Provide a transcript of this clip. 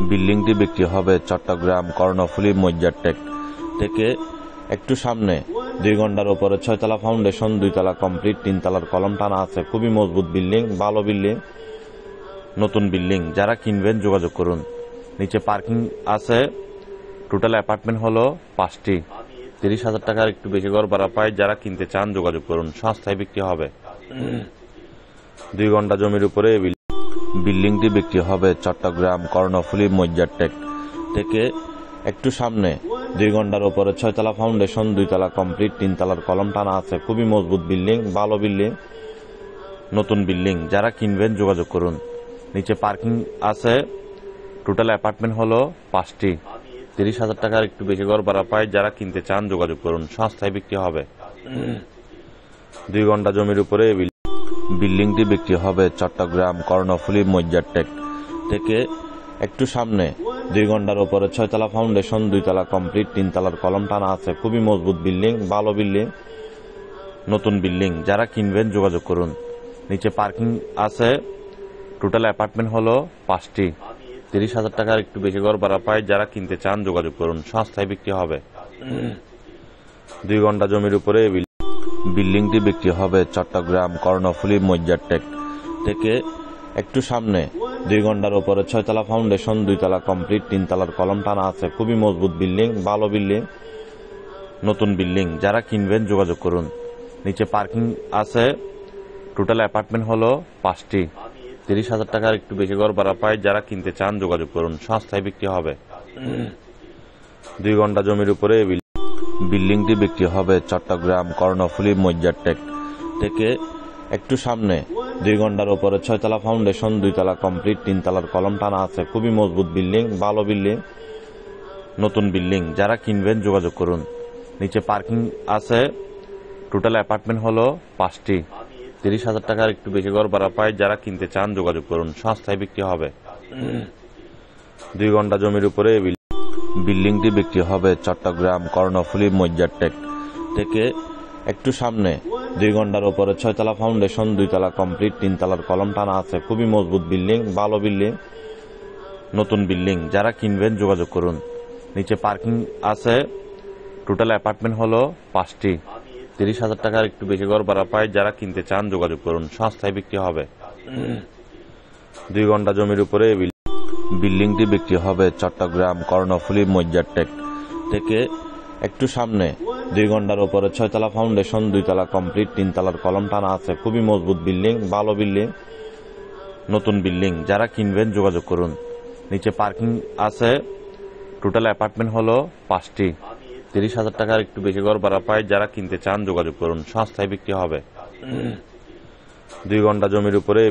বিল্ডিংটি বিক্রি হবে চট্টগ্রাম কর্ণফুলী মজ্জার টেক থেকে একটু সামনে 2 ঘন্টার উপরে 6 তলা ফাউন্ডেশন, 2 তলা কমপ্লিট, 3 তলার কলম টানা আছে। খুবই মজবুত বিল্ডিং, ভালো বিল্ডিং, নতুন বিল্ডিং। যারা কিনবেন যোগাযোগ করুন। নিচে পার্কিং আছে। টোটাল অ্যাপার্টমেন্ট হলো 5টি। 30,000 টাকার একটু বেশি ঘর ভাড়া পায়। যারা কিনতে চান যোগাযোগ করুন। সস্তায় বিক্রি হবে। 2 ঘন্টা জমির উপরে বিল্ডিংটি বিক্রি হবে চট্টগ্রাম কর্ণফুলী মজ্জার টেক থেকে একটু সামনে 2 ঘন্টার উপরে 6 তলা ফাউন্ডেশন, 2 তলা কমপ্লিট, 3 তলার কলম টানা আছে। খুবই মজবুত বিল্ডিং, ভালো বিল্ডিং, নতুন বিল্ডিং। যারা কিনবেন যোগাযোগ করুন। নিচে পার্কিং আছে। টোটাল অ্যাপার্টমেন্ট হলো 5টি। 30,000 টাকার একটু বেশি ঘর ভাড়া পায়। যারা কিনতে চান যোগাযোগ করুন। সস্তায় বিক্রি হবে। 2 ঘন্টা জমির উপরে বিল্ডিংটি বিক্রি হবে চট্টগ্রাম কর্ণফুলী মজ্জার টেক থেকে একটু সামনে 2 ঘন্টার উপরে 6 তলা ফাউন্ডেশন, 2 তলা কমপ্লিট, 3 তলার কলম টানা আছে। খুবই মজবুত বিল্ডিং, ভালো বিল্ডিং, নতুন বিল্ডিং। যারা কিনবেন যোগাযোগ করুন। নিচে পার্কিং আছে। টোটাল অ্যাপার্টমেন্ট হলো 5টি। 30,000 টাকার একটু বেশি ঘর ভাড়া পায়। যারা কিনতে চান যোগাযোগ করুন। সস্তায় বিক্রি হবে। 2 ঘন্টা জমির উপরে বিল্ডিংটি বিক্রি হবে চট্টগ্রাম কর্ণফুলী মজ্জার টেক থেকে একটু সামনে 2 ঘন্টার উপরে 6 তলা ফাউন্ডেশন, 2 তলা কমপ্লিট, 3 তলার কলম টানা আছে। খুবই মজবুত বিল্ডিং, ভালো বিল্ডিং, নতুন বিল্ডিং। যারা কিনবেন যোগাযোগ করুন। নিচে পার্কিং আছে। টোটাল অ্যাপার্টমেন্ট হলো 5টি। 30,000 টাকার একটু বেশি ঘর ভাড়া পায়। যারা কিনতে চান যোগাযোগ করুন। সস্তায় বিক্রি হবে। 2 ঘন্টা জমির উপরে বিল্ডিংটি বিক্রি হবে চট্টগ্রাম কর্ণফুলী মজ্জার টেক থেকে একটু সামনে 2 ঘন্টার উপরে 6 তলা ফাউন্ডেশন, 2 তলা কমপ্লিট, 3 তলার কলম টানা আছে। খুবই মজবুত বিল্ডিং, ভালো বিল্ডিং, নতুন বিল্ডিং। যারা কিনবেন যোগাযোগ করুন। নিচে পার্কিং আছে। টোটাল অ্যাপার্টমেন্ট হলো 5টি। 30,000 টাকার একটু বেশি ঘর ভাড়া পায়। যারা কিনতে চান যোগাযোগ করুন। সস্তায় বিক্রি হবে। 2 ঘন্টা জমির উপরে বিল্ডিংটি বিক্রি হবে চট্টগ্রাম কর্ণফুলী মজ্জার টেক থেকে একটু সামনে 2 ঘন্টার উপরে 6 তলা ফাউন্ডেশন, 2 তলা কমপ্লিট, 3 তলার কলম টানা আছে। খুবই মজবুত বিল্ডিং, ভালো বিল্ডিং, নতুন বিল্ডিং। যারা কিনবেন যোগাযোগ করুন। নিচে পার্কিং আছে। টোটাল অ্যাপার্টমেন্ট হলো 5টি। 30,000 টাকার একটু বেশি ঘর ভাড়া পায়। যারা কিনতে চান যোগাযোগ করুন। সস্তায় বিক্রি হবে। 2 ঘন্টা জমির উপরে বিল্ডিংটি বিক্রি হবে চট্টগ্রাম কর্ণফুলী মজ্জার টেক থেকে একটু সামনে 2 ঘন্টার উপরে 6 তলা ফাউন্ডেশন, 2 তলা কমপ্লিট, 3 তলার কলম টানা আছে। খুবই মজবুত বিল্ডিং, ভালো বিল্ডিং, নতুন বিল্ডিং। যারা কিনবেন যোগাযোগ করুন। নিচে পার্কিং আছে। টোটাল অ্যাপার্টমেন্ট হলো 5টি। 30,000 টাকার একটু বেশি ঘর ভাড়া পায়। যারা কিনতে চান যোগাযোগ করুন। সস্তায় বিক্রি হবে। 2 ঘন্টা জমির উপরে